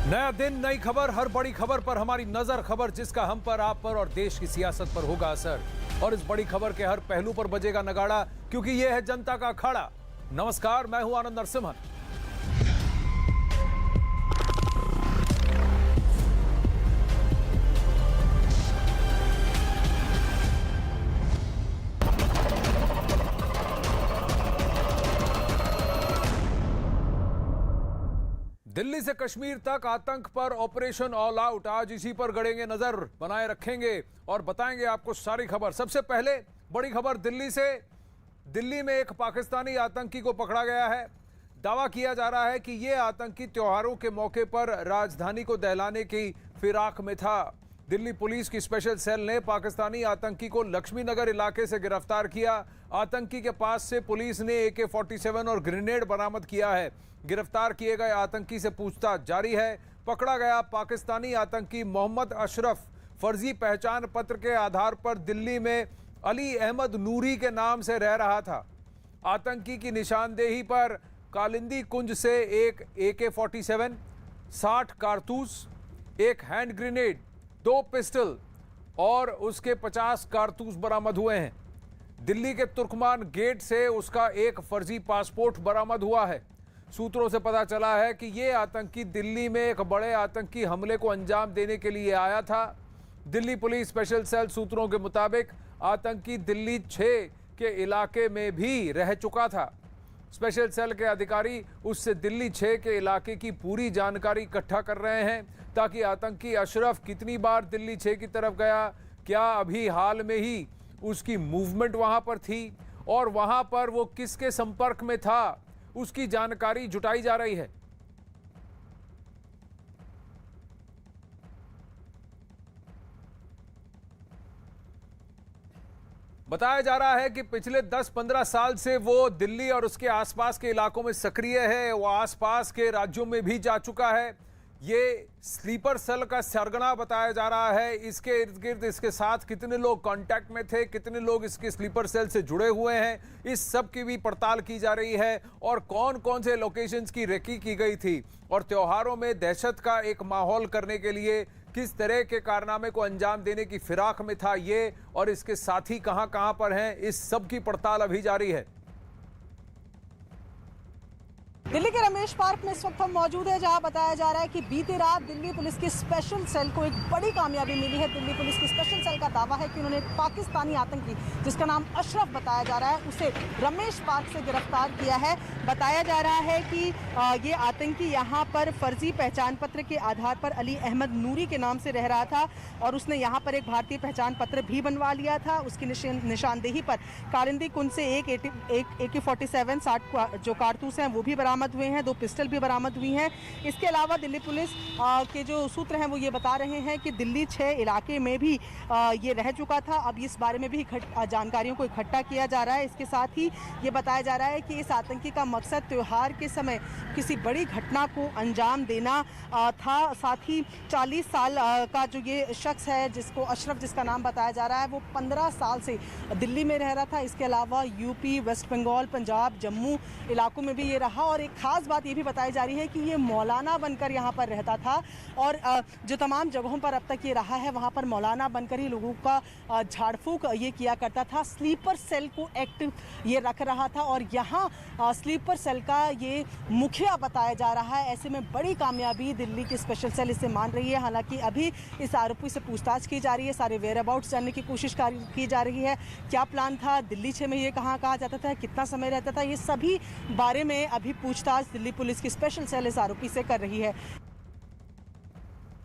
नया दिन, नई खबर, हर बड़ी खबर पर हमारी नजर, खबर जिसका हम पर, आप पर और देश की सियासत पर होगा असर। और इस बड़ी खबर के हर पहलू पर बजेगा नगाड़ा, क्योंकि यह है जनता का अखाड़ा। नमस्कार, मैं हूं आनंद नरसिम्हन। दिल्ली से कश्मीर तक आतंक पर ऑपरेशन ऑल आउट, आज इसी पर गड़ेंगे नजर, बनाए रखेंगे और बताएंगे आपको सारी खबर। सबसे पहले बड़ी खबर दिल्ली से। दिल्ली में एक पाकिस्तानी आतंकी को पकड़ा गया है। दावा किया जा रहा है कि यह आतंकी त्योहारों के मौके पर राजधानी को दहलाने की फिराक में था। दिल्ली पुलिस की स्पेशल सेल ने पाकिस्तानी आतंकी को लक्ष्मी नगर इलाके से गिरफ्तार किया। आतंकी के पास से पुलिस ने AK-47 और ग्रेनेड बरामद किया है। गिरफ्तार किए गए आतंकी से पूछताछ जारी है। पकड़ा गया पाकिस्तानी आतंकी मोहम्मद अशरफ फर्जी पहचान पत्र के आधार पर दिल्ली में अली अहमद नूरी के नाम से रह रहा था। आतंकी की निशानदेही पर कालिंदी कुंज से एक AK-47, 60 कारतूस, एक हैंड ग्रेनेड, 2 पिस्टल और उसके 50 कारतूस बरामद हुए हैं। दिल्ली के तुर्कमान गेट से उसका एक फर्जी पासपोर्ट बरामद हुआ है। सूत्रों से पता चला है कि यह आतंकी दिल्ली में एक बड़े आतंकी हमले को अंजाम देने के लिए आया था। दिल्ली पुलिस स्पेशल सेल सूत्रों के मुताबिक आतंकी दिल्ली 6 के इलाके में भी रह चुका था। स्पेशल सेल के अधिकारी उससे दिल्ली 6 के इलाके की पूरी जानकारी इकट्ठा कर रहे हैं, ताकि आतंकी अशरफ कितनी बार दिल्ली 6 की तरफ गया, क्या अभी हाल में ही उसकी मूवमेंट वहां पर थी और वहां पर वो किसके संपर्क में था, उसकी जानकारी जुटाई जा रही है। बताया जा रहा है कि पिछले 10-15 साल से वो दिल्ली और उसके आसपास के इलाकों में सक्रिय है। वो आसपास के राज्यों में भी जा चुका है। ये स्लीपर सेल का सरगना बताया जा रहा है। इसके इर्द गिर्द इसके साथ कितने लोग कांटेक्ट में थे, कितने लोग इसके स्लीपर सेल से जुड़े हुए हैं, इस सब की भी पड़ताल की जा रही है। और कौन कौन से लोकेशंस की रेकी की गई थी और त्योहारों में दहशत का एक माहौल करने के लिए किस तरह के कारनामे को अंजाम देने की फिराक में था ये, और इसके साथी कहां कहां पर हैं, इस सब की पड़ताल अभी जारी है। दिल्ली के रमेश पार्क में इस वक्त हम मौजूद है, जहां बताया जा रहा है कि बीती रात दिल्ली पुलिस की स्पेशल सेल को एक बड़ी कामयाबी मिली है। दिल्ली पुलिस की स्पेशल सेल का दावा है कि उन्होंने एक पाकिस्तानी आतंकी, जिसका नाम अशरफ बताया जा रहा है, उसे रमेश पार्क से गिरफ्तार किया है। बताया जा रहा है कि ये आतंकी यहाँ पर फर्जी पहचान पत्र के आधार पर अली अहमद नूरी के नाम से रह रहा था और उसने यहाँ पर एक भारतीय पहचान पत्र भी बनवा लिया था। उसकी निशानदेही पर कालिंदी कुंज से एक AK-47, 60 जो कारतूस हैं वो भी बरामद हुए हैं, 2 पिस्टल भी बरामद हुई हैं। इसके अलावा दिल्ली पुलिस के जो सूत्र हैं वो ये बता रहे हैं कि दिल्ली 6 इलाके में भी ये रह चुका था। अब इस बारे में भी जानकारियों को इकट्ठा किया जा रहा है। इसके साथ ही ये बताया जा रहा है कि इस आतंकी का मकसद त्योहार के समय किसी बड़ी घटना को अंजाम देना था। साथ ही 40 साल का जो ये शख्स है, जिसको अशरफ जिसका नाम बताया जा रहा है, वो 15 साल से दिल्ली में रह रहा था। इसके अलावा यूपी, वेस्ट बंगाल, पंजाब, जम्मू इलाकों में भी ये रहा। और एक खास बात ये भी बताई जा रही है कि ये मौलाना बनकर यहाँ पर रहता था और जो तमाम जगहों पर अब तक ये रहा है, वहाँ पर मौलाना बनकर ही लोगों का झाड़ फूक ये किया करता था। स्लीपर सेल को एक्टिव ये रख रहा था और यहाँ स्लीपर सेल का ये मुखिया बताया जा रहा है। ऐसे में बड़ी कामयाबी दिल्ली की स्पेशल सेल इसे मान रही है। हालांकि अभी इस आरोपी से पूछताछ की जा रही है, सारे वेयर अबाउट्स जानने की कोशिश की जा रही है। क्या प्लान था, दिल्ली 6 में ये कहाँ जाता था, कितना समय रहता था, ये सभी बारे में अभी पूछताछ दिल्ली पुलिस की स्पेशल सेल इस आरोपी से कर रही है।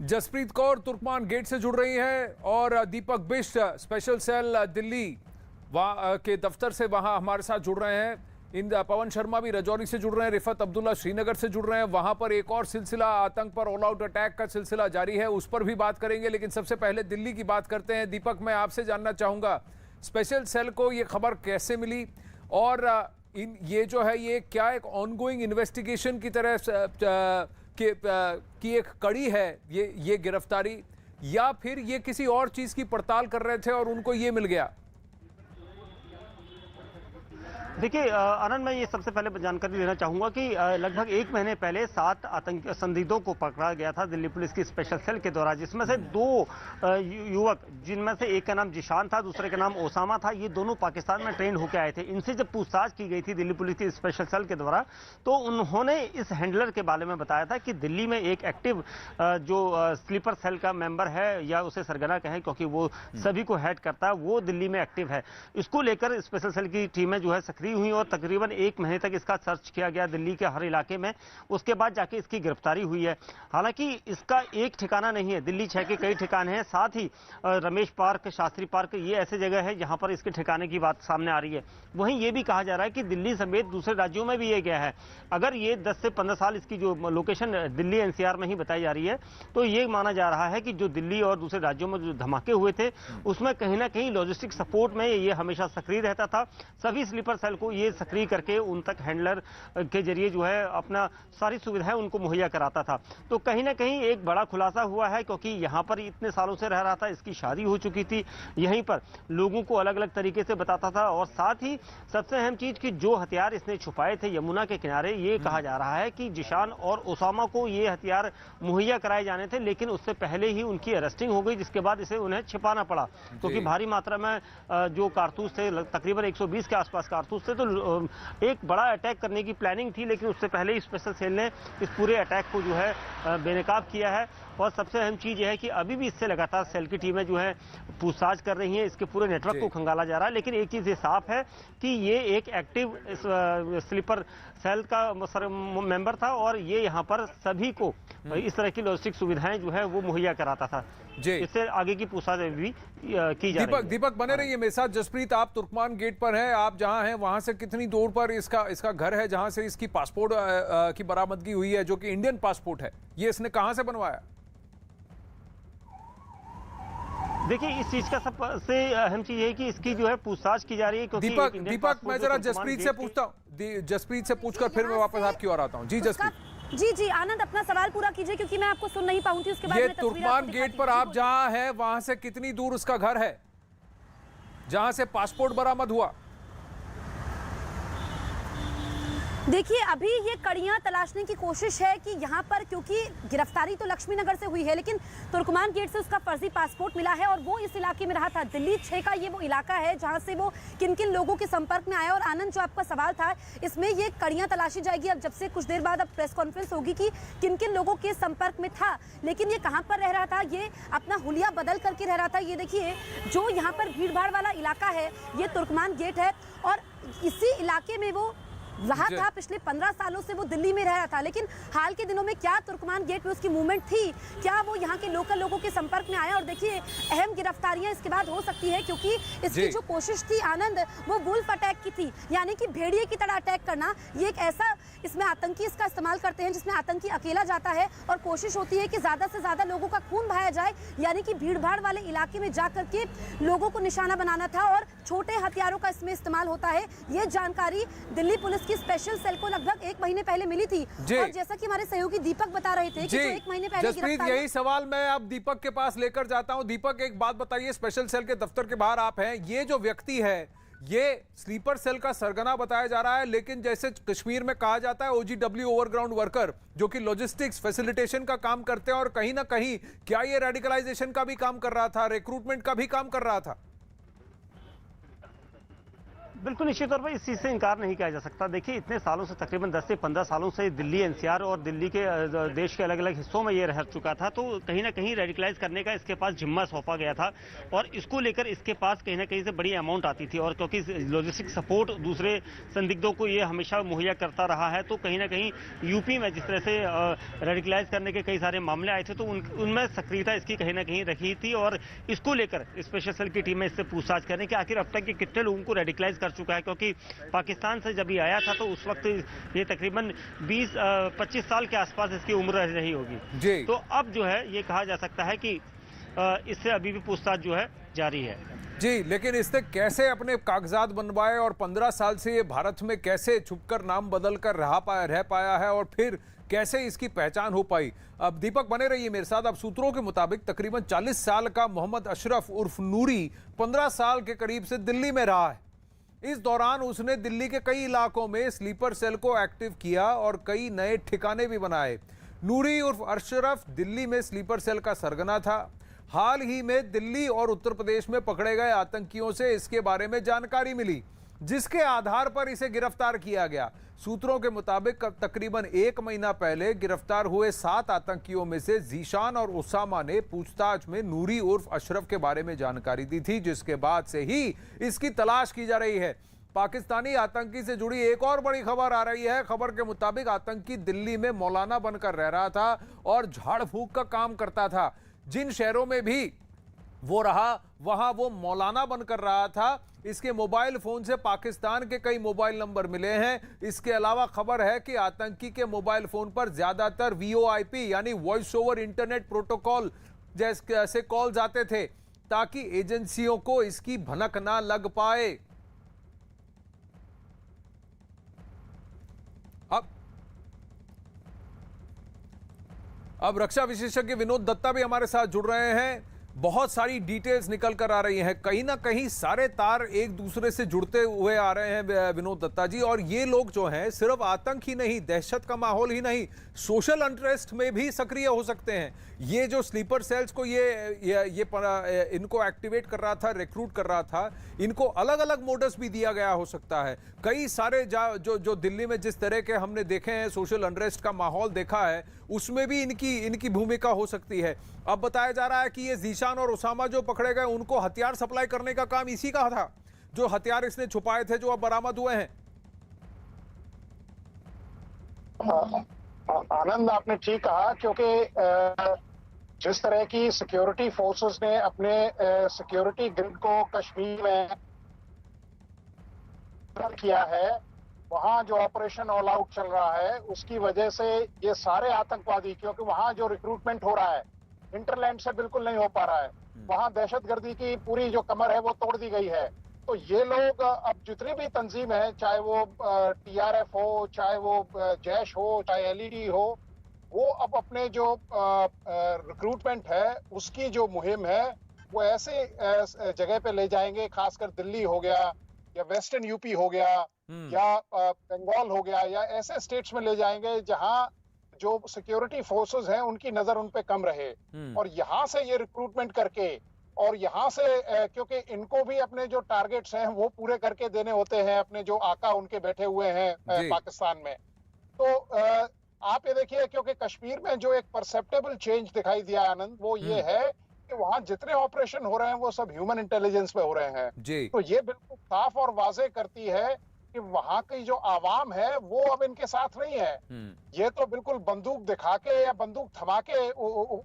जसप्रीत कौर तुर्कमान गेट से जुड़ रही हैं और दीपक बिष्ट स्पेशल सेल दिल्ली के दफ्तर से वहां हमारे साथ जुड़ रहे हैं। पवन शर्मा भी रजौरी से जुड़ रहे हैं, रिफत अब्दुल्ला श्रीनगर से जुड़ रहे हैं। वहां पर एक और सिलसिला आतंक पर ऑल आउट अटैक का सिलसिला जारी है, उस पर भी बात करेंगे। लेकिन सबसे पहले दिल्ली की बात करते हैं। दीपक, मैं आपसे जानना चाहूंगा, स्पेशल सेल को ये खबर कैसे मिली और ये जो है ये क्या एक ऑनगोइंग इन्वेस्टिगेशन की तरह की एक कड़ी है ये गिरफ्तारी, या फिर ये किसी और चीज की पड़ताल कर रहे थे और उनको ये मिल गया? देखिए आनंद, मैं ये सबसे पहले जानकारी देना चाहूंगा कि लगभग 1 महीने पहले 7 आतंकी संदिग्धों को पकड़ा गया था दिल्ली पुलिस की स्पेशल सेल के द्वारा, जिसमें से 2 युवक, जिनमें से एक का नाम जिशान था, दूसरे का नाम ओसामा था। ये दोनों पाकिस्तान में ट्रेंड होकर आए थे। इनसे जब पूछताछ की गई थी दिल्ली पुलिस की स्पेशल सेल के द्वारा, तो उन्होंने इस हैंडलर के बारे में बताया था कि दिल्ली में एक एक्टिव जो स्लीपर सेल का मेंबर है, या उसे सरगना कहें क्योंकि वो सभी को हेड करता है, वो दिल्ली में एक्टिव है। इसको लेकर स्पेशल सेल की टीमें जो है सक्रिय हुई और तकरीबन 1 महीने तक इसका सर्च किया गया दिल्ली के हर इलाके में। उसके बाद जाके इसकी गिरफ्तारी हुई है। हालांकि इसका एक ठिकाना नहीं है, दिल्ली 6 के कई ठिकाने हैं। साथ ही रमेश पार्क, शास्त्री पार्क, ये ऐसे जगह है जहां पर इसके ठिकाने की बात सामने आ रही है। वहीं ये भी कहा जा रहा है कि दिल्ली समेत दूसरे राज्यों में भी ये गया है। अगर ये 10 से 15 साल इसकी जो लोकेशन दिल्ली एनसीआर में ही बताई जा रही है, तो ये माना जा रहा है कि जो दिल्ली और दूसरे राज्यों में जो धमाके हुए थे, उसमें कहीं ना कहीं लॉजिस्टिक सपोर्ट में ये हमेशा सक्रिय रहता था। सभी स्लीपर सेल को ये सक्रिय करके उन तक हैंडलर के जरिए जो है अपना सारी सुविधाएं उनको मुहैया कराता था। तो कहीं ना कहीं एक बड़ा खुलासा हुआ है, क्योंकि यहाँ पर इतने सालों से रह रहा था, इसकी शादी हो चुकी थी, यहीं पर लोगों को अलग अलग तरीके से बताता था। और साथ ही सबसे अहम चीज कि जो हथियार इसने छुपाए थे यमुना के किनारे, ये कहा जा रहा है कि जिशान और ओसामा को ये हथियार मुहैया कराए जाने थे, लेकिन उससे पहले ही उनकी अरेस्टिंग हो गई, जिसके बाद इसे उन्हें छिपाना पड़ा, क्योंकि भारी मात्रा में जो कारतूस थे, तकरीबन 120 के आसपास कारतूस थे। तो एक बड़ा अटैक करने की प्लानिंग थी, लेकिन उससे पहले ही स्पेशल सेल ने इस पूरे अटैक को जो है बेनकाब किया है। और सबसे अहम चीज यह है कि अभी भी इससे लगातार सेल की टीमें जो है पूछताछ कर रही हैं, इसके पूरे नेटवर्क को खंगाला जा रहा है। लेकिन एक चीज ये साफ है कि ये एक एक्टिव स्लीपर सेल का मेंबर था और ये यहाँ पर सभी को इस तरह की लॉजिस्टिक सुविधाएं जो है वो मुहैया कराता था। इससे आगे की पूछताछ भी की जा रही है। दीपक बने रहिए मेरे साथ। जसप्रीत, आप तुर्कमान गेट पर हैं, आप जहां हैं वहां से कितनी दूर पर इसका घर है जहां से इसकी पासपोर्ट की बरामदगी हुई है, जो कि इंडियन पासपोर्ट है? ये इसने कहां से बनवाया? देखिए, इस चीज का सबसे अहम चीज है कि इसकी जो है पूछताछ की जा रही है, क्योंकि दीपक मैं जरा जसप्रीत से पूछता हूँ, जसप्रीत से पूछकर फिर मैं वापस आपकी ओर आता हूँ। जी जसप्रीत। जी आनंद, अपना सवाल पूरा कीजिए क्योंकि मैं आपको सुन नहीं पाऊंगी। उसके बाद ये तुर्कमान गेट पर आप जहां हैं वहां से कितनी दूर उसका घर है जहां से पासपोर्ट बरामद हुआ? देखिए, अभी ये कड़ियां तलाशने की कोशिश है कि यहाँ पर, क्योंकि गिरफ्तारी तो लक्ष्मी नगर से हुई है, लेकिन तुर्कमान गेट से उसका फर्जी पासपोर्ट मिला है और वो इस इलाके में रहा था। दिल्ली 6 का ये वो इलाका है जहाँ से वो किन किन लोगों के संपर्क में आया। और आनंद, जो आपका सवाल था, इसमें ये कड़ियां तलाशी जाएगी अब, जब से कुछ देर बाद अब प्रेस कॉन्फ्रेंस होगी कि किन किन लोगों के संपर्क में था, लेकिन ये कहाँ पर रह रहा था, ये अपना हुलिया बदल करके रह रहा था। ये देखिए, जो यहाँ पर भीड़ भाड़ वाला इलाका है ये तुर्कमान गेट है और इसी इलाके में वो रहा था। पिछले 15 सालों से वो दिल्ली में रह रहा था, लेकिन हाल के दिनों में क्या तुर्कमान गेट में उसकी मूवमेंट थी, क्या वो यहाँ के लोकल लोगों के संपर्क में आया? और देखिए, अहम गिरफ्तारियां इसके बाद हो सकती है, क्योंकि इसकी जो कोशिश थी आनंद, वो वुल्फ अटैक की थी, यानी कि भेड़िए की तरह अटैक करना। ये एक ऐसा, इसमें आतंकी इसका इस्तेमाल करते हैं जिसमें आतंकी अकेला जाता है और कोशिश होती है कि ज्यादा से ज्यादा लोगों का खून बहाया जाए, यानी कि भीड़ भाड़ वाले इलाके में जाकर के लोगों को निशाना बनाना था और छोटे हथियारों का इसमें इस्तेमाल होता है। ये जानकारी दिल्ली पुलिस की स्पेशल सेल को लगभग 1 महीने पहले मिली थी। और जैसा कि हमारे सहयोगी दीपक बता रहे थे कि जो 1 महीने पहले जसप्रीत, यही सवाल मैं अब दीपक के पास लेकर जाता हूं। दीपक, एक बात बताइए, स्पेशल सेल के दफ्तर के बाहर आप हैं, ये जो व्यक्ति है ये स्लीपर सेल का सरगना बताया जा रहा है, लेकिन जैसे कश्मीर में कहा जाता है OGW, ओवरग्राउंड वर्कर, जो कि लॉजिस्टिक्स फैसिलिटेशन का काम करते हैं, और कहीं ना कहीं क्या ये रेडिकलाइजेशन का भी काम कर रहा था, रिक्रूटमेंट का भी काम कर रहा था? बिल्कुल निश्चित तौर पर इस चीज से इनकार नहीं किया जा सकता। देखिए, इतने सालों से, तकरीबन 10 से 15 सालों से दिल्ली एनसीआर और दिल्ली के देश के अलग अलग हिस्सों में ये रह चुका था, तो कहीं ना कहीं रेडिकलाइज करने का इसके पास जिम्मा सौंपा गया था और इसको लेकर इसके पास कहीं ना कहीं से बड़ी अमाउंट आती थी। और क्योंकि लॉजिस्टिक सपोर्ट दूसरे संदिग्धों को ये हमेशा मुहैया करता रहा है, तो कहीं ना कहीं यूपी में जिस तरह से रेडिकलाइज करने के कई सारे मामले आए थे, तो उनमें सक्रियता इसकी कहीं ना कहीं रखी थी। और इसको लेकर स्पेशल सेल की टीमें इससे पूछताछ करें कि आखिर अब तक ये कितने लोगों को रेडिकलाइज कर चुका है, क्योंकि पाकिस्तान से जब ये आया था तो उस वक्त ये तकरीबन 20-25 साल के आसपास इसकी उम्र रही होगी। तो अब जो है ये कहा जा सकता है कि इससे अभी भी पूछताछ जो है जारी है। जी, लेकिन इसने कैसे अपने कागजात बनवाए और 15 साल से ये भारत में कैसे छुपकर नाम बदलकर रह पाया है और फिर कैसे इसकी पहचान हो पाई? अब दीपक बने रहिए मेरे साथ। अब सूत्रों के मुताबिक तकरीबन 40 साल का मोहम्मद अशरफ उर्फ नूरी 15 साल के करीब से दिल्ली में रहा है। इस दौरान उसने दिल्ली के कई इलाकों में स्लीपर सेल को एक्टिव किया और कई नए ठिकाने भी बनाए। नूरी उर्फ अशरफ दिल्ली में स्लीपर सेल का सरगना था। हाल ही में दिल्ली और उत्तर प्रदेश में पकड़े गए आतंकियों से इसके बारे में जानकारी मिली, जिसके आधार पर इसे गिरफ्तार किया गया। सूत्रों के मुताबिक तकरीबन 1 महीना पहले गिरफ्तार हुए 7 आतंकियों में से जीशान और उसामा ने पूछताछ में नूरी उर्फ अशरफ के बारे में जानकारी दी थी, जिसके बाद से ही इसकी तलाश की जा रही है। पाकिस्तानी आतंकी से जुड़ी एक और बड़ी खबर आ रही है। खबर के मुताबिक आतंकी दिल्ली में मौलाना बनकर रह रहा था और झाड़ फूंक का काम करता था। जिन शहरों में भी वो रहा वहां वो मौलाना बनकर रहा था। इसके मोबाइल फोन से पाकिस्तान के कई मोबाइल नंबर मिले हैं। इसके अलावा खबर है कि आतंकी के मोबाइल फोन पर ज्यादातर VoIP यानी वॉइस ओवर इंटरनेट प्रोटोकॉल जैसे कॉल्स आते थे, ताकि एजेंसियों को इसकी भनक ना लग पाए। अब रक्षा विशेषज्ञ विनोद दत्ता भी हमारे साथ जुड़ रहे हैं। बहुत सारी डिटेल्स निकल कर आ रही हैं, कहीं ना कहीं सारे तार एक दूसरे से जुड़ते हुए आ रहे हैं विनोद दत्ता जी। और ये लोग जो हैं सिर्फ आतंक ही नहीं, दहशत का माहौल ही नहीं, सोशल इंटरेस्ट में भी सक्रिय हो सकते हैं। ये जो स्लीपर सेल्स को इनको एक्टिवेट कर रहा था, रिक्रूट कर रहा था, इनको अलग अलग मोडस भी दिया गया हो सकता है। कई सारे जो दिल्ली में जिस तरह के हमने देखे हैं, सोशल अनरेस्ट का माहौल देखा है, उसमें भी इनकी भूमिका हो सकती है। अब बताया जा रहा है कि ये जीशान और उसामा जो पकड़े गए, उनको हथियार सप्लाई करने का काम इसी का था, जो हथियार इसने छुपाए थे, जो अब बरामद हुए हैं। आनंद, आपने ठीक कहा, क्योंकि जिस तरह की सिक्योरिटी फोर्सेस ने अपने सिक्योरिटी ग्रिड को कश्मीर में किया है, वहां जो ऑपरेशन ऑल आउट चल रहा है, उसकी वजह से ये सारे आतंकवादी, क्योंकि वहां जो रिक्रूटमेंट हो रहा है इंटरलैंड से बिल्कुल नहीं हो पा रहा है, वहां दहशतगर्दी की पूरी जो कमर है वो तोड़ दी गई है। तो ये लोग अब जितनी भी तंजीम है, चाहे वो TRF हो, चाहे वो जैश हो, चाहे LED हो, वो अब अपने जो रिक्रूटमेंट है उसकी जो मुहिम है वो ऐसे जगह पे ले जाएंगे, खासकर दिल्ली हो गया या वेस्टर्न यूपी हो गया या बंगाल हो गया, या ऐसे स्टेट्स में ले जाएंगे जहां जो सिक्योरिटी फोर्सेस हैं उनकी नजर उन पे कम रहे, और यहाँ से ये रिक्रूटमेंट करके, और यहाँ से क्योंकि इनको भी अपने जो टारगेट्स हैं वो पूरे करके देने होते हैं, अपने जो आका उनके बैठे हुए हैं पाकिस्तान में। तो आप ये देखिए, क्योंकि कश्मीर में जो एक परसेप्टेबल चेंज दिखाई दिया आनंद, वो ये है कि वहां जितने ऑपरेशन हो रहे हैं वो सब ह्यूमन इंटेलिजेंस पे हो रहे हैं जी। तो ये बिल्कुल साफ और वाजे करती है कि वहां की जो आवाम है वो अब इनके साथ नहीं है। ये तो बिल्कुल बंदूक दिखा के या बंदूक थमा के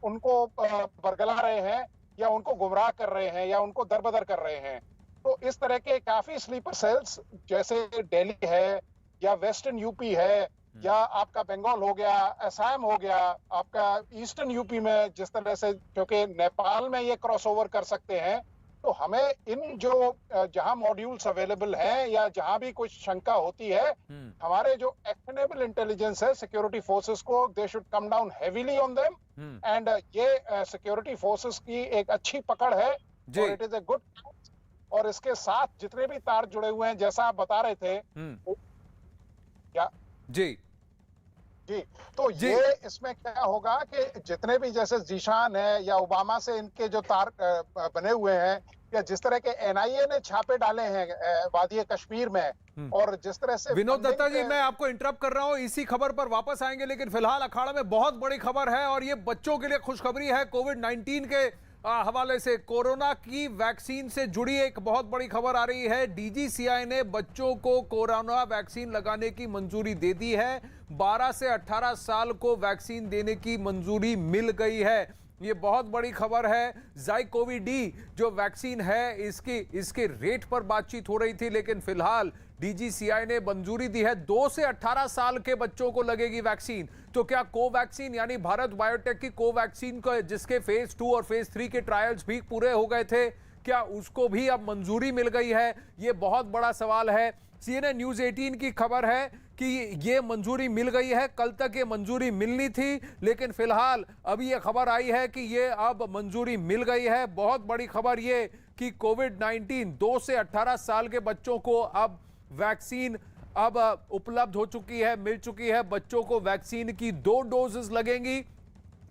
उनको बरगला रहे हैं, या उनको गुमराह कर रहे हैं, या उनको दरबदर कर रहे हैं। तो इस तरह के काफी स्लीपर सेल्स, जैसे दिल्ली है या वेस्टर्न यूपी है, या आपका बंगाल हो गया, असम हो गया, आपका ईस्टर्न यूपी में जिस तरह से, क्योंकि नेपाल में ये क्रॉसओवर कर सकते हैं, तो हमें इन जो जहां मॉड्यूल्स अवेलेबल हैं या जहां भी कुछ शंका होती है, हमारे जो एक्शनेबल इंटेलिजेंस है सिक्योरिटी फोर्सेस को, they should come down heavily on them, and ये सिक्योरिटी फोर्सेस की एक अच्छी पकड़ है और इट इज ए गुड। और इसके साथ जितने भी तार जुड़े हुए हैं, जैसा आप बता रहे थे क्या जी, तो ये इसमें क्या होगा कि जितने भी जैसे जीशान है या ओबामा से इनके जो तार बने हुए हैं, या जिस तरह के NIA ने छापे डाले हैं वादी कश्मीर में, और जिस तरह से विनोद दत्ता जी, मैं आपको इंटरप्ट कर रहा हूं, इसी खबर पर वापस आएंगे, लेकिन फिलहाल अखाड़ा में बहुत बड़ी खबर है और ये बच्चों के लिए खुशखबरी है। कोविड-19 के हवाले से कोरोना की वैक्सीन से जुड़ी एक बहुत बड़ी खबर आ रही है। DGCI ने बच्चों को कोरोना वैक्सीन लगाने की मंजूरी दे दी है। 12 से 18 साल को वैक्सीन देने की मंजूरी मिल गई है। ये बहुत बड़ी खबर है। ज़ाइकोवी-डी जो वैक्सीन है, इसके रेट पर बातचीत हो रही थी, लेकिन फिलहाल DGCI ने मंजूरी दी है। 2 से 18 साल के बच्चों को लगेगी वैक्सीन। तो क्या कोवैक्सीन यानी भारत बायोटेक की कोवैक्सीन को, जिसके फेज 2 और फेज 3 के ट्रायल्स भी पूरे हो गए थे, क्या उसको भी अब मंजूरी मिल गई है? ये बहुत बड़ा सवाल है। CNN न्यूज 18 की खबर है कि ये मंजूरी मिल गई है। कल तक ये मंजूरी मिलनी थी, लेकिन फिलहाल अभी ये खबर आई है कि ये अब मंजूरी मिल गई है। बहुत बड़ी खबर ये कि कोविड-19 2 से 18 साल के बच्चों को अब वैक्सीन अब उपलब्ध हो चुकी है, मिल चुकी है। बच्चों को वैक्सीन की 2 डोजेस लगेंगी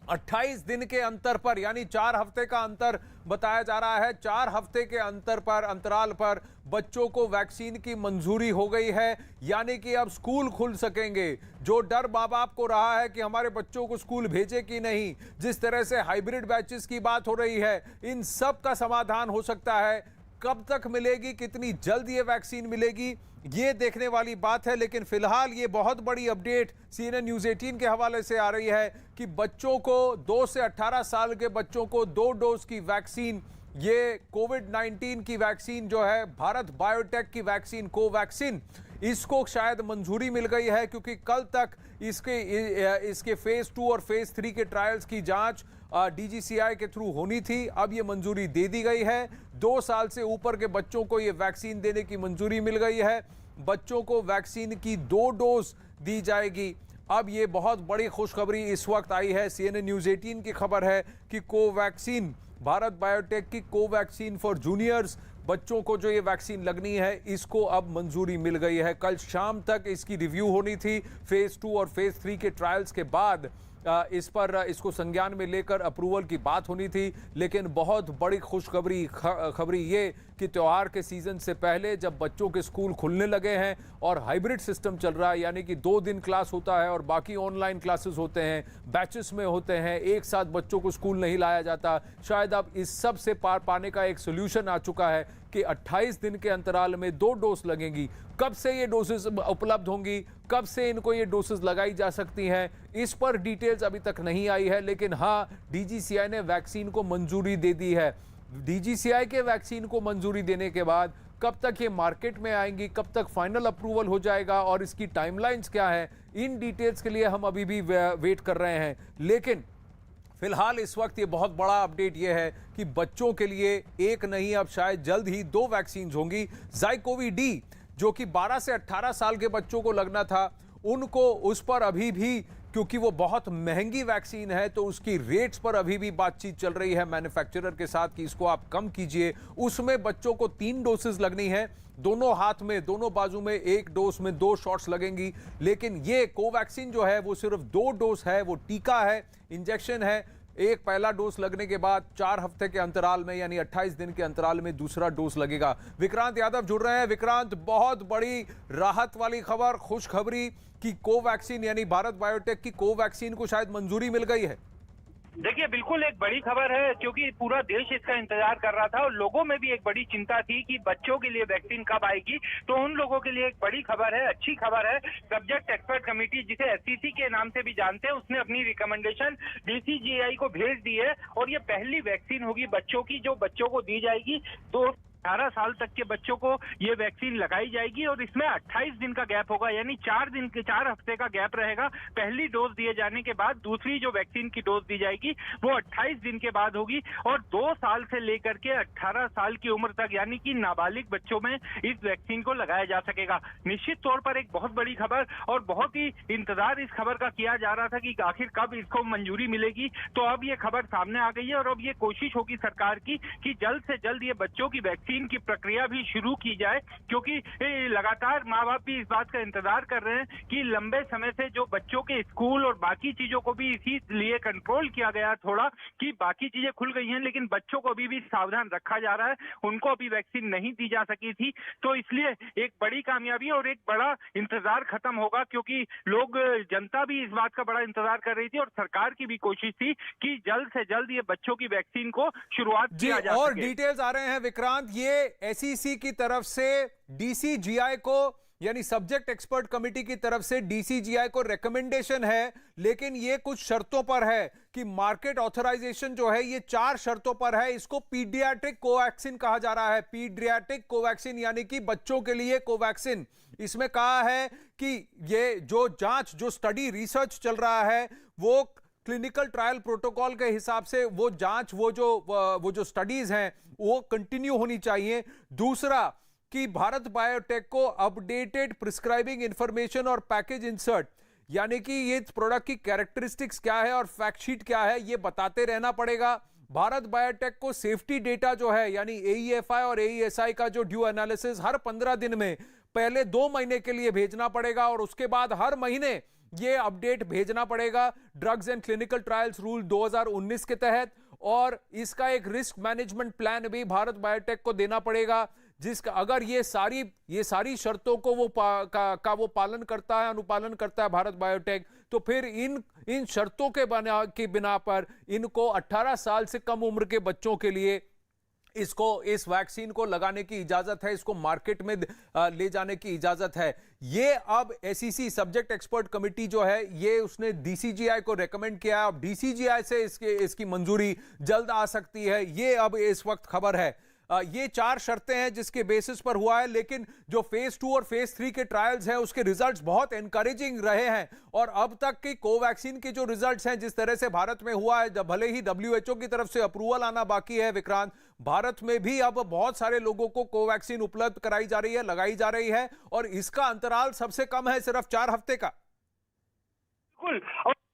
28 दिन के अंतर पर, यानी 4 हफ्ते का अंतर बताया जा रहा है। 4 हफ्ते के अंतराल पर बच्चों को वैक्सीन की मंजूरी हो गई है, यानी कि अब स्कूल खुल सकेंगे। जो डर माँ बाप को रहा है कि हमारे बच्चों को स्कूल भेजे कि नहीं, जिस तरह से हाइब्रिड बैचेस की बात हो रही है, इन सब का समाधान हो सकता है। कब तक मिलेगी, कितनी जल्द ये वैक्सीन मिलेगी, ये देखने वाली बात है। लेकिन फिलहाल ये बहुत बड़ी अपडेट CNN न्यूज 18 के हवाले से आ रही है कि बच्चों को 2 से 18 साल के बच्चों को 2 डोज की वैक्सीन, ये कोविड-19 की वैक्सीन जो है भारत बायोटेक की वैक्सीन कोवैक्सिन, इसको शायद मंजूरी मिल गई है, क्योंकि कल तक इसके फेज 2 और फेज 3 के ट्रायल्स की जांच DGCI के थ्रू होनी थी। अब ये मंजूरी दे दी गई है। 2 साल से ऊपर के बच्चों को ये वैक्सीन देने की मंजूरी मिल गई है। बच्चों को वैक्सीन की 2 डोज दी जाएगी। अब ये बहुत बड़ी खुशखबरी इस वक्त आई है। CNN न्यूज 18 की खबर है कि कोवैक्सिन, भारत बायोटेक की कोवैक्सिन फॉर जूनियर्स, बच्चों को जो ये वैक्सीन लगनी है, इसको अब मंजूरी मिल गई है। कल शाम तक इसकी रिव्यू होनी थी। फेज 2 और फेज 3 के ट्रायल्स के बाद इसको संज्ञान में लेकर अप्रूवल की बात होनी थी। लेकिन बहुत बड़ी खुशखबरी ये कि त्योहार के सीजन से पहले जब बच्चों के स्कूल खुलने लगे हैं और हाइब्रिड सिस्टम चल रहा है, यानी कि 2 दिन क्लास होता है और बाकी ऑनलाइन क्लासेस होते हैं, बैचेस में होते हैं, एक साथ बच्चों को स्कूल नहीं लाया जाता। शायद अब इस सब से पार पाने का एक सोल्यूशन आ चुका है कि 28 दिन के अंतराल में 2 डोज लगेंगी। कब से ये डोसेस उपलब्ध होंगी, कब से इनको ये डोसेस लगाई जा सकती हैं, इस पर डिटेल्स अभी तक नहीं आई है। लेकिन हाँ, DGCI ने वैक्सीन को मंजूरी दे दी है। DGCI के वैक्सीन को मंजूरी देने के बाद कब तक ये मार्केट में आएंगी, कब तक फाइनल अप्रूवल हो जाएगा और इसकी टाइमलाइंस क्या है, इन डिटेल्स के लिए हम अभी भी वेट कर रहे हैं। लेकिन फिलहाल इस वक्त ये बहुत बड़ा अपडेट ये है कि बच्चों के लिए एक नहीं, अब शायद जल्द ही 2 वैक्सीन होंगी। ZyCoV-D जो कि 12 से 18 साल के बच्चों को लगना था, उनको उस पर अभी भी, क्योंकि वो बहुत महंगी वैक्सीन है, तो उसकी रेट्स पर अभी भी बातचीत चल रही है मैन्युफैक्चरर के साथ कि इसको आप कम कीजिए। उसमें बच्चों को 3 डोसेस लगनी है, दोनों हाथ में, दोनों बाजू में 1 डोज में 2 शॉट्स लगेंगी। लेकिन ये कोवैक्सिन जो है वो सिर्फ 2 डोज है, वो टीका है, इंजेक्शन है। एक पहला डोज लगने के बाद 4 हफ्ते के अंतराल में, यानी 28 दिन के अंतराल में दूसरा डोज लगेगा। विक्रांत यादव जुड़ रहे हैं। विक्रांत, बहुत बड़ी राहत वाली खबर, खुशखबरी कि कोवैक्सिन यानी भारत बायोटेक की कोवैक्सिन को शायद मंजूरी मिल गई है। देखिए, बिल्कुल एक बड़ी खबर है, क्योंकि पूरा देश इसका इंतजार कर रहा था और लोगों में भी एक बड़ी चिंता थी कि बच्चों के लिए वैक्सीन कब आएगी। तो उन लोगों के लिए एक बड़ी खबर है, अच्छी खबर है। सब्जेक्ट एक्सपर्ट कमेटी, जिसे SCC के नाम से भी जानते हैं, उसने अपनी रिकमेंडेशन DCGI को भेज दी है और ये पहली वैक्सीन होगी बच्चों की जो बच्चों को दी जाएगी। तो 18 साल तक के बच्चों को ये वैक्सीन लगाई जाएगी और इसमें 28 दिन का गैप होगा, यानी 4 हफ्ते का गैप रहेगा। पहली डोज दिए जाने के बाद दूसरी जो वैक्सीन की डोज दी जाएगी वो 28 दिन के बाद होगी और 2 साल से लेकर के 18 साल की उम्र तक, यानी कि नाबालिग बच्चों में इस वैक्सीन को लगाया जा सकेगा। निश्चित तौर पर एक बहुत बड़ी खबर और बहुत ही इंतजार इस खबर का किया जा रहा था कि आखिर कब इसको मंजूरी मिलेगी। तो अब ये खबर सामने आ गई है और अब ये कोशिश होगी सरकार की कि जल्द से जल्द ये बच्चों की वैक्सीन की प्रक्रिया भी शुरू की जाए, क्योंकि लगातार माँ बाप भी इस बात का इंतजार कर रहे हैं कि लंबे समय से जो बच्चों के स्कूल और बाकी चीजों को भी इसी लिए कंट्रोल किया गया थोड़ा कि बाकी चीजें खुल गई हैं, लेकिन बच्चों को अभी भी सावधान रखा जा रहा है, उनको अभी वैक्सीन नहीं दी जा सकी थी। तो इसलिए एक बड़ी कामयाबी और एक बड़ा इंतजार खत्म होगा, क्योंकि लोग, जनता भी इस बात का बड़ा इंतजार कर रही थी और सरकार की भी कोशिश थी कि जल्द से जल्द ये बच्चों की वैक्सीन को शुरुआत किया जा सके। और डिटेल्स आ रहे हैं विक्रांत, ये SEC की तरफ से DCGI को, यानी सब्जेक्ट एक्सपर्ट कमेटी की तरफ से DCGI को रिकमेंडेशन है, लेकिन ये कुछ शर्तों पर है कि मार्केट ऑथराइजेशन जो है ये 4 शर्तों पर है। इसको पीडियाट्रिक कोवैक्सिन कहा जा रहा है, पीडियाट्रिक कोवैक्सिन यानी कि बच्चों के लिए कोवैक्सिन। इसमें कहा है कि ये जो जांच, जो स्टडी रिसर्च चल रहा है, वो क्लिनिकल ट्रायल प्रोटोकॉल के हिसाब से वो जांच, वो जो स्टडीज हैं वो कंटिन्यू होनी चाहिए। दूसरा, कि भारत बायोटेक को अपडेटेड प्रिस्क्राइबिंग इंफॉर्मेशन और पैकेज इंसर्ट, यानी कि ये प्रोडक्ट की कैरेक्टरिस्टिक्स क्या है और फैक्ट शीट क्या है, ये बताते रहना पड़ेगा। भारत बायोटेक को सेफ्टी डेटा जो है, यानी AEFI और AESI का जो ड्यू एनालिसिस हर 15 दिन में पहले 2 महीने के लिए भेजना पड़ेगा और उसके बाद हर महीने ये अपडेट भेजना पड़ेगा drugs and clinical trials rule 2019 के तहत। और इसका एक रिस्क मैनेजमेंट प्लान भी भारत बायोटेक को देना पड़ेगा, जिसका अगर ये सारी शर्तों को वो पालन करता है, अनुपालन करता है भारत बायोटेक, तो फिर इन शर्तों के बिना पर इनको 18 साल से कम उम्र के बच्चों के लिए इस वैक्सीन को लगाने की इजाजत है, इसको मार्केट में ले जाने की इजाजत है। ये अब SEC सब्जेक्ट एक्सपर्ट कमेटी जो है, ये उसने DCGI को रेकमेंड किया है। अब DCGI से इसकी मंजूरी जल्द आ सकती है, ये अब इस वक्त खबर है। ये 4 शर्तें हैं जिसके बेसिस पर हुआ है, लेकिन जो फेज 2 और फेज 3 के ट्रायल्स हैं उसके रिजल्ट्स बहुत एनकरेजिंग रहे हैं। और अब तक की कोवैक्सीन के जो रिजल्ट्स हैं, जिस तरह से भारत में हुआ है, भले ही WHO की तरफ से अप्रूवल आना बाकी है विक्रांत, भारत में भी अब बहुत सारे लोगों को कोवैक्सीन उपलब्ध कराई जा रही है, लगाई जा रही है, और इसका अंतराल सबसे कम है, सिर्फ 4 हफ्ते का। बिल्कुल,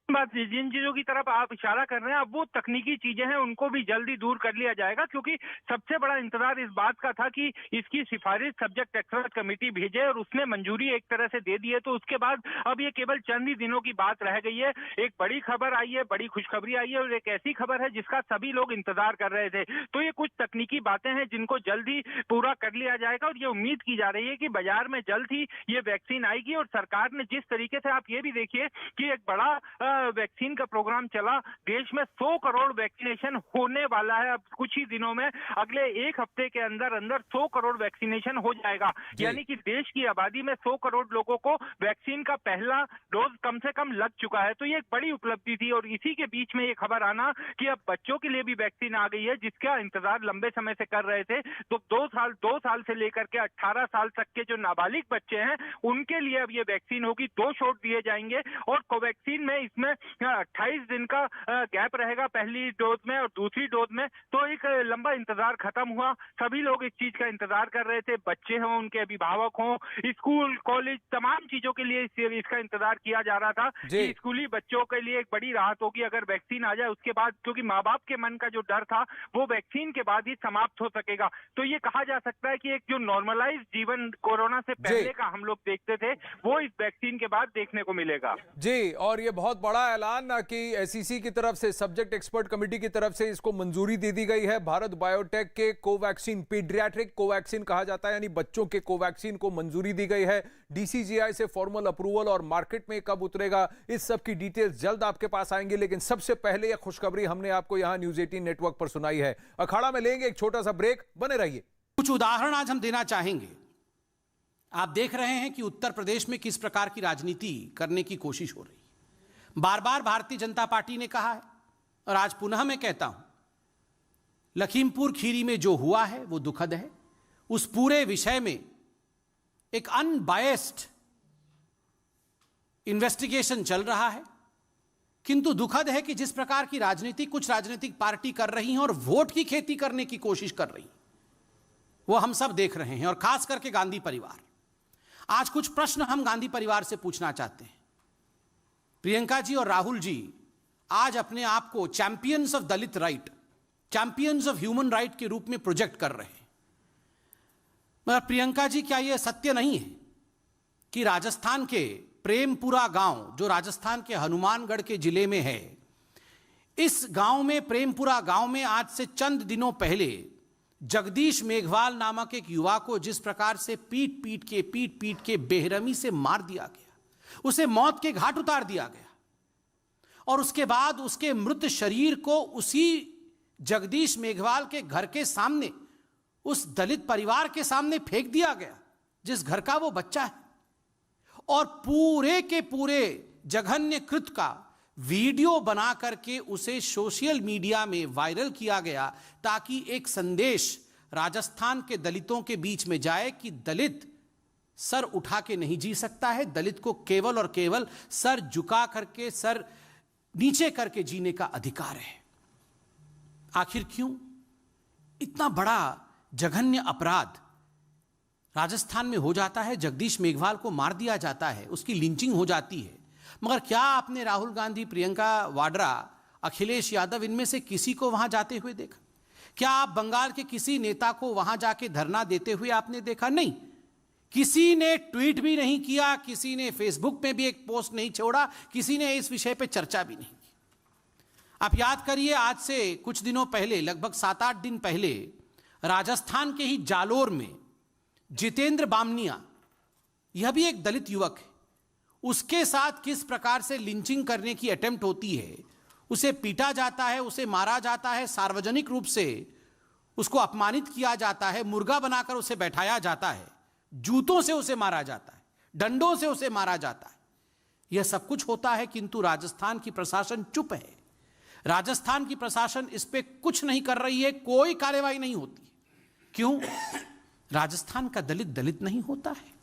बात जिन चीजों की तरफ आप इशारा कर रहे हैं, अब वो तकनीकी चीजें हैं, उनको भी जल्दी दूर कर लिया जाएगा, क्योंकि सबसे बड़ा इंतजार इस बात का था कि इसकी सिफारिश सब्जेक्ट एक्सपर्ट कमेटी भेजे और उसने मंजूरी एक तरह से दे दी है। तो उसके बाद अब ये केवल चंद ही दिनों की बात रह गई है। एक बड़ी खबर आई है, बड़ी खुशखबरी आई है, और एक ऐसी खबर है जिसका सभी लोग इंतजार कर रहे थे। तो ये कुछ तकनीकी बातें हैं जिनको जल्दी पूरा कर लिया जाएगा, और ये उम्मीद की जा रही है कि बाजार में जल्द ही ये वैक्सीन आएगी। और सरकार ने जिस तरीके से, आप ये भी देखिए कि एक बड़ा वैक्सीन का प्रोग्राम चला, देश में 100 करोड़ वैक्सीनेशन होने वाला है अब कुछ ही दिनों में। अगले 1 हफ्ते के अंदर 100 करोड़ वैक्सीनेशन हो जाएगा, यानी कि देश की आबादी में 100 करोड़ लोगों को वैक्सीन का पहला डोज कम से कम लग चुका है। तो ये एक बड़ी उपलब्धि थी। और इसी के बीच में ये खबर आना कि अब बच्चों के लिए भी वैक्सीन आ गई है, जिसका इंतजार लंबे समय से कर रहे थे। तो 2 साल से लेकर के 18 साल तक के जो नाबालिग बच्चे हैं, उनके लिए अब ये वैक्सीन होगी। 2 शॉट दिए जाएंगे, और कोवैक्सीन में इसमें 28 दिन का गैप रहेगा पहली डोज में और दूसरी डोज में। तो एक लंबा इंतजार खत्म हुआ। सभी लोग इस चीज का इंतजार कर रहे थे, बच्चे हों, उनके अभिभावक हों, स्कूल कॉलेज, तमाम चीजों के लिए इसका इंतजार किया जा रहा था कि स्कूली बच्चों के लिए एक बड़ी राहत होगी अगर वैक्सीन आ जाए उसके बाद, क्योंकि माँ बाप के मन का जो डर था वो वैक्सीन के बाद ही समाप्त हो सकेगा। तो ये कहा जा सकता है कि एक जो नॉर्मलाइज जीवन कोरोना से पहले का हम लोग देखते थे, वो इस वैक्सीन के बाद देखने को मिलेगा। जी, और ये बहुत बड़ा ऐलान कि SEC की तरफ से, सब्जेक्ट एक्सपर्ट कमेटी की तरफ से इसको मंजूरी दे दी गई है। भारत बायोटेक के कोवैक्सीन, पीडियाट्रिक कोवैक्सीन कहा जाता है, यानी बच्चों के कोवैक्सीन को मंजूरी दी गई है। DCGI से फॉर्मल अप्रूवल और मार्केट में कब उतरेगा, इस सब की डिटेल्स जल्द आपके पास आएंगे। लेकिन सबसे पहले यह खुशखबरी हमने आपको यहां न्यूज 18 नेटवर्क पर सुनाई है। अखाड़ा में लेंगे एक छोटा सा ब्रेक, बने रहिए। कुछ उदाहरण आज हम देना चाहेंगे। आप देख रहे हैं कि उत्तर प्रदेश में किस प्रकार की राजनीति करने की कोशिश हो रही है। बार बार भारतीय जनता पार्टी ने कहा है, और आज पुनः मैं कहता हूं, लखीमपुर खीरी में जो हुआ है वो दुखद है। उस पूरे विषय में एक अनबायस्ड इन्वेस्टिगेशन चल रहा है, किंतु दुखद है कि जिस प्रकार की राजनीति कुछ राजनीतिक पार्टी कर रही हैं और वोट की खेती करने की कोशिश कर रही हैं, वो हम सब देख रहे हैं, और खास करके गांधी परिवार। आज कुछ प्रश्न हम गांधी परिवार से पूछना चाहते हैं। प्रियंका जी और राहुल जी आज अपने आप को champions of Dalit right, champions of human right के रूप में प्रोजेक्ट कर रहे हैं। मगर प्रियंका जी, क्या यह सत्य नहीं है कि राजस्थान के प्रेमपुरा गांव, जो राजस्थान के हनुमानगढ़ के जिले में है, इस गांव में, प्रेमपुरा गांव में आज से चंद दिनों पहले जगदीश मेघवाल नामक एक युवा को जिस प्रकार से पीट पीट के बेरहमी से मार दिया गया, उसे मौत के घाट उतार दिया गया, और उसके बाद उसके मृत शरीर को उसी जगदीश मेघवाल के घर के सामने, उस दलित परिवार के सामने फेंक दिया गया जिस घर का वो बच्चा है, और पूरे के पूरे जघन्य कृत्य का वीडियो बना करके उसे सोशल मीडिया में वायरल किया गया, ताकि एक संदेश राजस्थान के दलितों के बीच में जाए कि दलित सर उठा के नहीं जी सकता है, दलित को केवल और केवल सर झुका करके, सर नीचे करके जीने का अधिकार है। आखिर क्यों इतना बड़ा जघन्य अपराध राजस्थान में हो जाता है, जगदीश मेघवाल को मार दिया जाता है, उसकी लिंचिंग हो जाती है, मगर क्या आपने राहुल गांधी, प्रियंका वाड्रा, अखिलेश यादव इनमें से किसी को वहां जाते हुए देखा? क्या आप बंगाल के किसी नेता को वहां जाके धरना देते हुए आपने देखा? नहीं, किसी ने ट्वीट भी नहीं किया, किसी ने फेसबुक पे भी एक पोस्ट नहीं छोड़ा, किसी ने इस विषय पे चर्चा भी नहीं की। आप याद करिए, आज से कुछ दिनों पहले, लगभग 7-8 दिन पहले, राजस्थान के ही जालोर में जितेंद्र बामनिया, यह भी एक दलित युवक है, उसके साथ किस प्रकार से लिंचिंग करने की अटेम्प्ट होती है, उसे पीटा जाता है, उसे मारा जाता है, सार्वजनिक रूप से उसको अपमानित किया जाता है, मुर्गा बनाकर उसे बैठाया जाता है, जूतों से उसे मारा जाता है, डंडों से उसे मारा जाता है। यह सब कुछ होता है, किंतु राजस्थान की प्रशासन चुप है। राजस्थान की प्रशासन इस पे कुछ नहीं कर रही है, कोई कार्रवाई नहीं होती। क्यों? राजस्थान का दलित दलित नहीं होता है,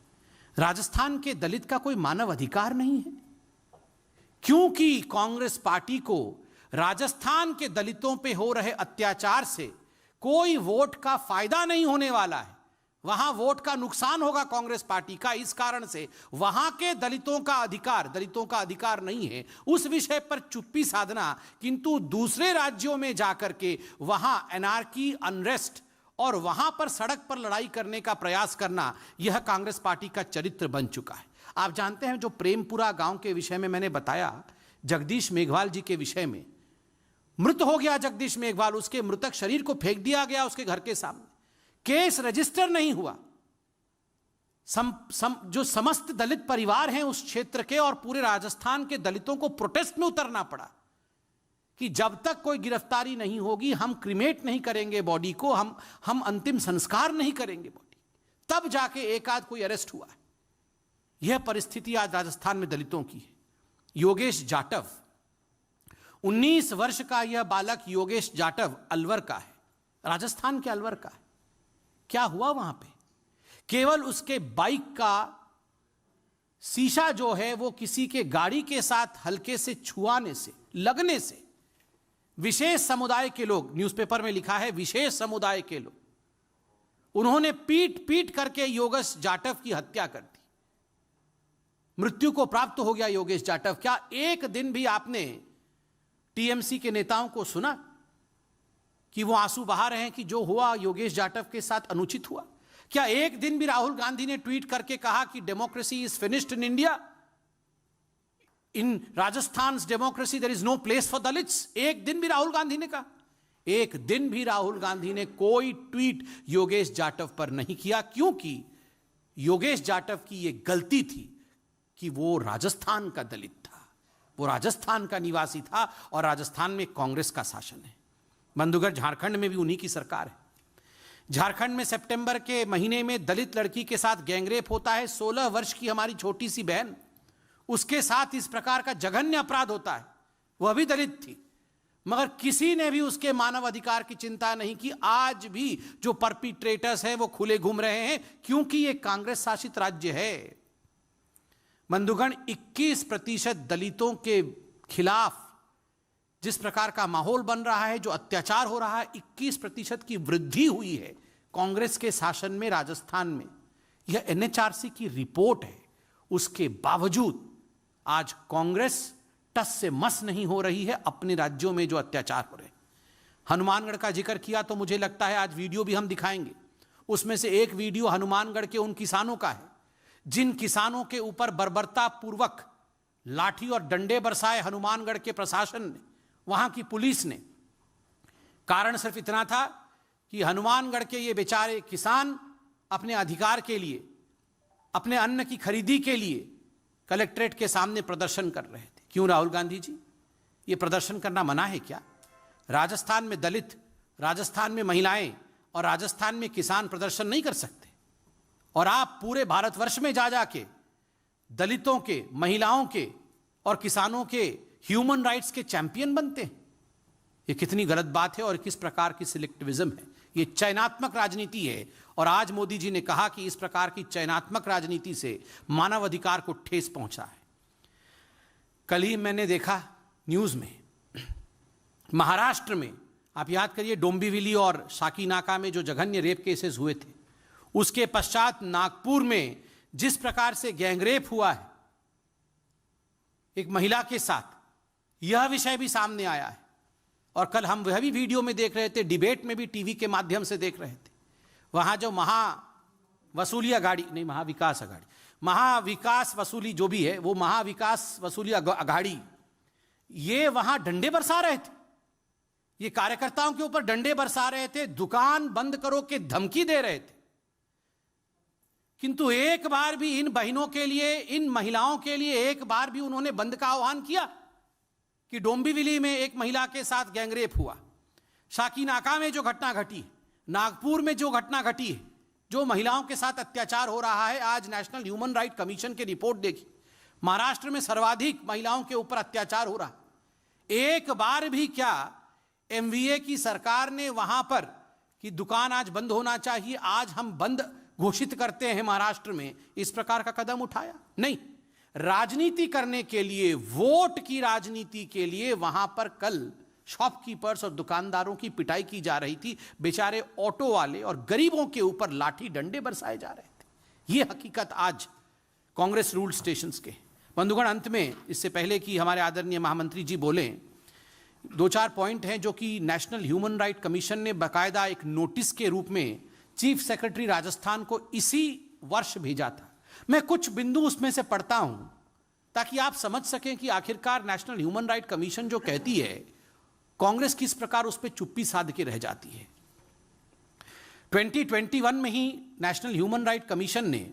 राजस्थान के दलित का कोई मानव अधिकार नहीं है, क्योंकि कांग्रेस पार्टी को राजस्थान के दलितों पे हो रहे अत्याचार से कोई वोट का फायदा नहीं होने वाला है। वहां वोट का नुकसान होगा कांग्रेस पार्टी का, इस कारण से वहां के दलितों का अधिकार नहीं है उस विषय पर चुप्पी साधना, किंतु दूसरे राज्यों में जाकर के वहां एनार्की, अनरेस्ट और वहां पर सड़क पर लड़ाई करने का प्रयास करना, यह कांग्रेस पार्टी का चरित्र बन चुका है। आप जानते हैं, जो प्रेमपुरा गांव के विषय में मैंने बताया, जगदीश मेघवाल जी के विषय में, मृत हो गया जगदीश मेघवाल, उसके मृतक शरीर को फेंक दिया गया उसके घर के सामने, केस रजिस्टर नहीं हुआ। जो समस्त दलित परिवार हैं उस क्षेत्र के और पूरे राजस्थान के दलितों को प्रोटेस्ट में उतरना पड़ा कि जब तक कोई गिरफ्तारी नहीं होगी हम क्रिमेट नहीं करेंगे बॉडी को, हम अंतिम संस्कार नहीं करेंगे बॉडी, तब जाके एक आध कोई अरेस्ट हुआ। यह परिस्थिति आज राजस्थान में दलितों की है। योगेश जाटव, 19 वर्ष का यह बालक योगेश जाटव अलवर का है, राजस्थान के अलवर का है। क्या हुआ वहां पे? केवल उसके बाइक का शीशा जो है वो किसी के गाड़ी के साथ हल्के से छुआने से, लगने से, विशेष समुदाय के लोग, न्यूज़पेपर में लिखा है विशेष समुदाय के लोग, उन्होंने पीट पीट करके योगेश जाटव की हत्या कर दी। मृत्यु को प्राप्त हो गया योगेश जाटव। क्या एक दिन भी आपने टीएमसी के नेताओं को सुना कि वो आंसू बहा रहे हैं कि जो हुआ योगेश जाटव के साथ अनुचित हुआ? क्या एक दिन भी राहुल गांधी ने ट्वीट करके कहा कि democracy is finished in India, in Rajasthan democracy there is no place for Dalits? एक दिन भी राहुल गांधी ने कहा? एक दिन भी राहुल गांधी ने कोई ट्वीट योगेश जाटव पर नहीं किया, क्योंकि योगेश जाटव की यह गलती थी कि वो राजस्थान का दलित था, वो राजस्थान का निवासी था और राजस्थान में कांग्रेस का शासन है। बंधुगढ़, झारखंड में भी उन्हीं की सरकार है। झारखंड में सितंबर के महीने में दलित लड़की के साथ गैंगरेप होता है। 16 वर्ष की हमारी छोटी सी बहन, उसके साथ इस प्रकार का जघन्य अपराध होता है। वह भी दलित थी, मगर किसी ने भी उसके मानव अधिकार की चिंता नहीं की। आज भी जो परपिट्रेटर्स हैं वो खुले घूम रहे हैं, क्योंकि ये कांग्रेस शासित राज्य है। बंधुगण, 21% दलितों के खिलाफ जिस प्रकार का माहौल बन रहा है, जो अत्याचार हो रहा है, 21% की वृद्धि हुई है कांग्रेस के शासन में राजस्थान में। यह एनएचआरसी की रिपोर्ट है। उसके बावजूद आज कांग्रेस टस से मस नहीं हो रही है अपने राज्यों में जो अत्याचार हो रहे हैं। हनुमानगढ़ का जिक्र किया तो मुझे लगता है आज वीडियो भी हम दिखाएंगे। उसमें से एक वीडियो हनुमानगढ़ के उन किसानों का है जिन किसानों के ऊपर बर्बरता पूर्वक लाठी और डंडे बरसाए हनुमानगढ़ के प्रशासन ने, वहां की पुलिस ने। कारण सिर्फ इतना था कि हनुमानगढ़ के ये बेचारे किसान अपने अधिकार के लिए, अपने अन्न की खरीदी के लिए कलेक्ट्रेट के सामने प्रदर्शन कर रहे थे। क्यों राहुल गांधी जी, ये प्रदर्शन करना मना है क्या? राजस्थान में दलित, राजस्थान में महिलाएं और राजस्थान में किसान प्रदर्शन नहीं कर सकते, और आप पूरे भारतवर्ष में जा जाके दलितों के, महिलाओं के और किसानों के ह्यूमन राइट्स के चैंपियन बनते हैं? ये कितनी गलत बात है और किस प्रकार की सिलेक्टिविज्म है। ये चयनात्मक राजनीति है, और आज मोदी जी ने कहा कि इस प्रकार की चयनात्मक राजनीति से मानव अधिकार को ठेस पहुंचा है। कल ही मैंने देखा न्यूज में, महाराष्ट्र में, आप याद करिए डोंबिवली और शाकीनाका में जो जघन्य रेप केसेस हुए थे, उसके पश्चात नागपुर में जिस प्रकार से गैंगरेप हुआ है एक महिला के साथ, यह विषय भी सामने आया है। और कल हम वह भी वीडियो में देख रहे थे, डिबेट में भी टीवी के माध्यम से देख रहे थे, वहां जो महावसूली अघाड़ी नहीं, महाविकास अघाड़ी, महाविकास वसूली जो भी है वो महाविकास वसूली अघाड़ी, ये वहां डंडे बरसा रहे थे, ये कार्यकर्ताओं के ऊपर डंडे बरसा रहे थे, दुकान बंद करो के धमकी दे रहे थे। किंतु एक बार भी इन बहनों के लिए, इन महिलाओं के लिए एक बार भी उन्होंने बंद का आह्वान किया? कि डोंबिवली में एक महिला के साथ गैंगरेप हुआ, शाकीनाका में जो घटना घटी, नागपुर में जो घटना घटी है, जो महिलाओं के साथ अत्याचार हो रहा है, आज नेशनल ह्यूमन राइट कमीशन की रिपोर्ट देखी, महाराष्ट्र में सर्वाधिक महिलाओं के ऊपर अत्याचार हो रहा है। एक बार भी क्या एमवीए की सरकार ने वहां पर कि दुकान आज बंद होना चाहिए, आज हम बंद घोषित करते हैं महाराष्ट्र में, इस प्रकार का कदम उठाया? नहीं। राजनीति करने के लिए, वोट की राजनीति के लिए वहां पर कल शॉपकीपर्स और दुकानदारों की पिटाई की जा रही थी, बेचारे ऑटो वाले और गरीबों के ऊपर लाठी डंडे बरसाए जा रहे थे। यह हकीकत आज कांग्रेस रूल स्टेशंस के। बंधुगण, अंत में इससे पहले कि हमारे आदरणीय महामंत्री जी बोले, 2-4 पॉइंट हैं जो कि नेशनल ह्यूमन राइट कमीशन ने बाकायदा एक नोटिस के रूप में चीफ सेक्रेटरी राजस्थान को इसी वर्ष भेजा था। मैं कुछ बिंदु उसमें से पढ़ता हूं ताकि आप समझ सकें कि आखिरकार नेशनल ह्यूमन राइट कमीशन जो कहती है, कांग्रेस किस प्रकार उस पर चुप्पी साध के रह जाती है। 2021 में ही नेशनल ह्यूमन राइट कमीशन ने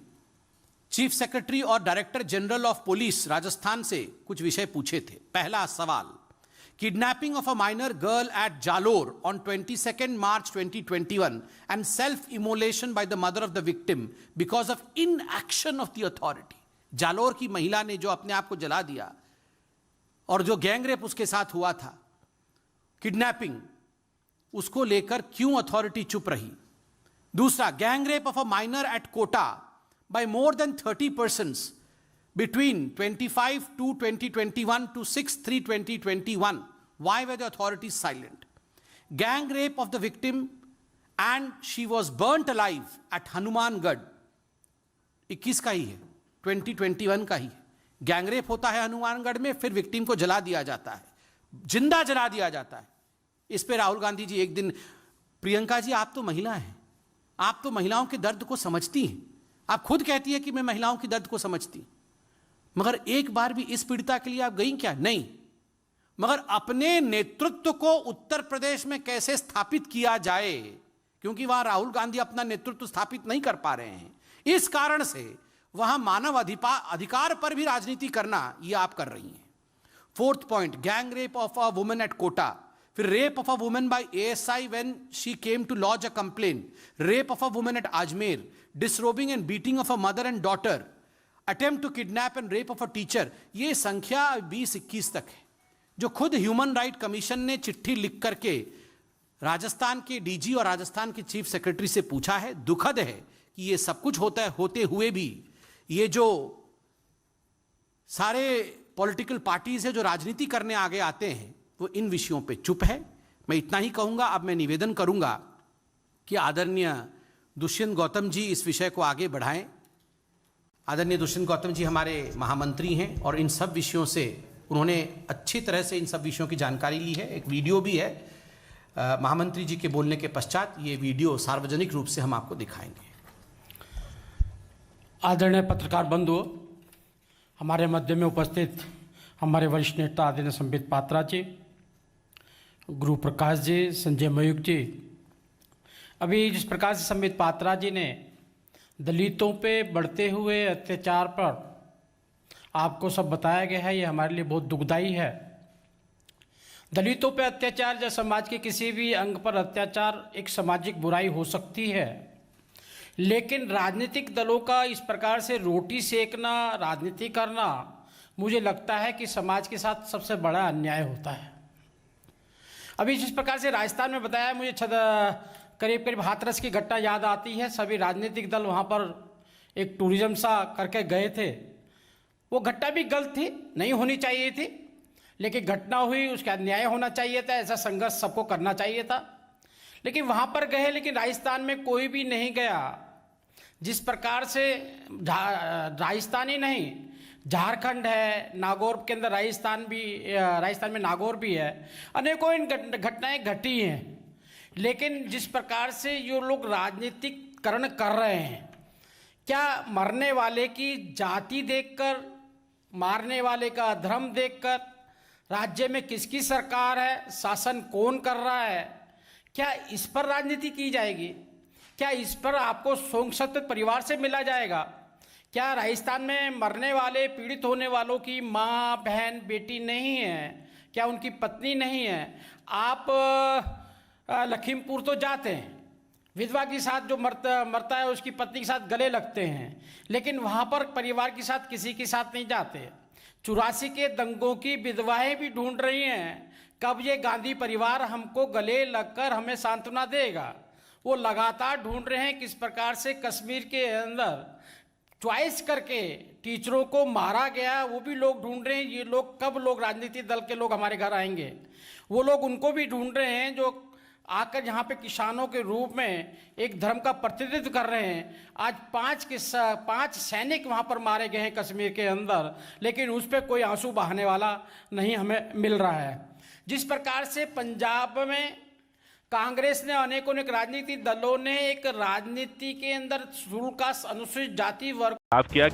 चीफ सेक्रेटरी और director general of police Rajasthan से कुछ विषय पूछे थे। पहला सवाल, kidnapping of a minor girl at Jalore on 22 March 2021 and self-immolation by the mother of the victim because of inaction of the authority। Jalore की महिला ने जो अपने आप को जला दिया और जो गैंगरेप उसके साथ हुआ था, किडनैपिंग, उसको लेकर क्यों अथॉरिटी चुप रही? दूसरा, gangrape of a minor at Kota by more than 30 persons between 25/2/2021 to 6/3/2021. Why were the authorities silent? Gang rape of the victim and she was burnt alive at Hanumangarh, 21 का ही है, 2021 का ही है। गैंग रेप होता है हनुमानगढ़ में, फिर विक्टिम को जला दिया जाता है, जिंदा जला दिया जाता है। इस पे राहुल गांधी जी एक दिन, प्रियंका जी आप तो महिला हैं, आप तो महिलाओं के दर्द को समझती हैं, आप खुद कहती है कि मैं महिलाओं की दर्द को समझती, मगर एक बार भी इस पीड़िता के लिए आप गई क्या? नहीं। मगर अपने नेतृत्व को उत्तर प्रदेश में कैसे स्थापित किया जाए, क्योंकि वहां राहुल गांधी अपना नेतृत्व स्थापित नहीं कर पा रहे हैं, इस कारण से वहां मानव अधिकार पर भी राजनीति करना यह आप कर रही हैं। Fourth point, gang rape of a women at Kota, फिर rape of a women by ASI when she came to lodge a complaint, rape of a women at Ajmer, disrobing and beating of a mother and daughter, attempt to kidnap and rape of a teacher. ये संख्या 20-21 तक है, जो खुद human right commission ने चिट्ठी लिख करके राजस्थान के डीजी और राजस्थान के चीफ सेक्रेटरी से पूछा है। दुखद है कि ये सब कुछ होता है, होते हुए भी ये जो सारे पॉलिटिकल पार्टीज है जो राजनीति करने आगे आते हैं, वो इन विषयों पे चुप है। मैं इतना ही कहूंगा। अब मैं निवेदन करूंगा कि आदरणीय दुष्यंत गौतम जी इस विषय को आगे बढ़ाएं। आदरणीय दुष्यंत गौतम जी हमारे महामंत्री हैं और इन सब विषयों से उन्होंने अच्छी तरह से इन सब विषयों की जानकारी ली है। एक वीडियो भी है महामंत्री जी के बोलने के पश्चात, ये वीडियो सार्वजनिक रूप से हम आपको दिखाएंगे। आदरणीय पत्रकार बंधुओं, हमारे मध्य में उपस्थित हमारे वरिष्ठ नेता आदरणीय संबित पात्रा जी, गुरु प्रकाश जी, संजय मयूख जी, अभी जिस प्रकार से संबित पात्रा जी ने दलितों पे बढ़ते हुए अत्याचार पर आपको सब बताया गया है, ये हमारे लिए बहुत दुखदायी है। दलितों पे अत्याचार या समाज के किसी भी अंग पर अत्याचार एक सामाजिक बुराई हो सकती है, लेकिन राजनीतिक दलों का इस प्रकार से रोटी सेकना, राजनीति करना, मुझे लगता है कि समाज के साथ सबसे बड़ा अन्याय होता है। अभी जिस प्रकार से राजस्थान में बताया, मुझे करीब करीब हाथरस की घटना याद आती है। सभी राजनीतिक दल वहाँ पर एक टूरिज्म सा करके गए थे। वो घटना भी गलत थी, नहीं होनी चाहिए थी, लेकिन घटना हुई, उसका न्याय होना चाहिए था, ऐसा संघर्ष सबको करना चाहिए था। लेकिन वहाँ पर गए, लेकिन राजस्थान में कोई भी नहीं गया। जिस प्रकार से राजस्थानी नहीं, झारखंड है, नागौर के अंदर राजस्थान में नागौर भी है, अनेकों इन घटनाएं घटी हैं। लेकिन जिस प्रकार से ये लोग राजनीतिकरण कर रहे हैं, क्या मरने वाले की जाति देखकर, मारने वाले का धर्म देखकर, राज्य में किसकी सरकार है, शासन कौन कर रहा है, क्या इस पर राजनीति की जाएगी? क्या इस पर आपको संसद परिवार से मिला जाएगा? क्या राजस्थान में मरने वाले, पीड़ित होने वालों की माँ, बहन, बेटी नहीं है? क्या उनकी पत्नी नहीं है? आप लखीमपुर तो जाते हैं, विधवा के साथ जो मरता है उसकी पत्नी के साथ गले लगते हैं, लेकिन वहाँ पर परिवार के साथ किसी के साथ नहीं जाते। 84 के दंगों की विधवाएं भी ढूंढ रही हैं कब ये गांधी परिवार हमको गले लगकर हमें सांत्वना देगा। वो लगातार ढूंढ रहे हैं किस प्रकार से कश्मीर के अंदर चॉइस करके टीचरों को मारा गया, वो भी लोग ढूंढ रहे हैं। ये लोग कब लोग राजनीतिक दल के लोग हमारे घर आएंगे, वो लोग उनको भी ढूंढ रहे हैं जो आकर यहाँ पे किसानों के रूप में एक धर्म का प्रतिनिधित्व कर रहे हैं। आज 5 सैनिक वहाँ पर मारे गए हैं कश्मीर के अंदर, लेकिन उस पर कोई आंसू बहाने वाला नहीं हमें मिल रहा है। जिस प्रकार से पंजाब में कांग्रेस ने, अनेकों राजनीतिक दलों ने एक राजनीति के अंदर शुरू का अनुसूचित जाति वर्ग आप क्या